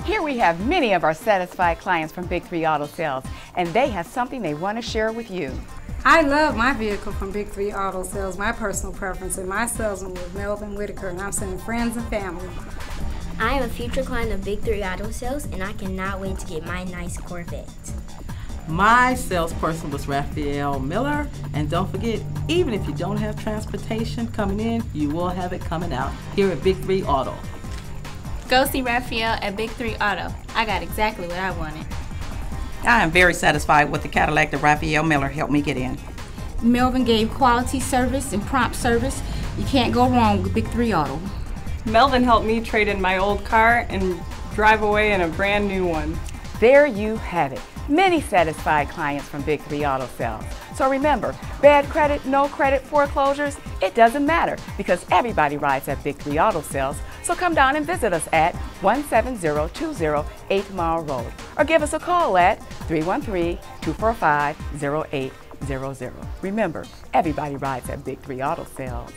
Here we have many of our satisfied clients from Big 3 Auto Sales, and they have something they want to share with you. I love my vehicle from Big 3 Auto Sales, my personal preference, and my salesman was Melvin Whitaker, and I'm sending friends and family. I am a future client of Big 3 Auto Sales, and I cannot wait to get my nice Corvette. My salesperson was Raphael Miller, and don't forget, even if you don't have transportation coming in, you will have it coming out here at Big 3 Auto. Go see Raphael at Big 3 Auto. I got exactly what I wanted. I am very satisfied with the Cadillac that Raphael Miller helped me get in. Melvin gave quality service and prompt service. You can't go wrong with Big 3 Auto. Melvin helped me trade in my old car and drive away in a brand new one. There you have it. Many satisfied clients from Big 3 Auto Sales. So remember, bad credit, no credit, foreclosures, it doesn't matter because everybody rides at Big 3 Auto Sales. So come down and visit us at 17020 8 Mile Road or give us a call at 313-245-0800. Remember, everybody rides at Big 3 Auto Sales.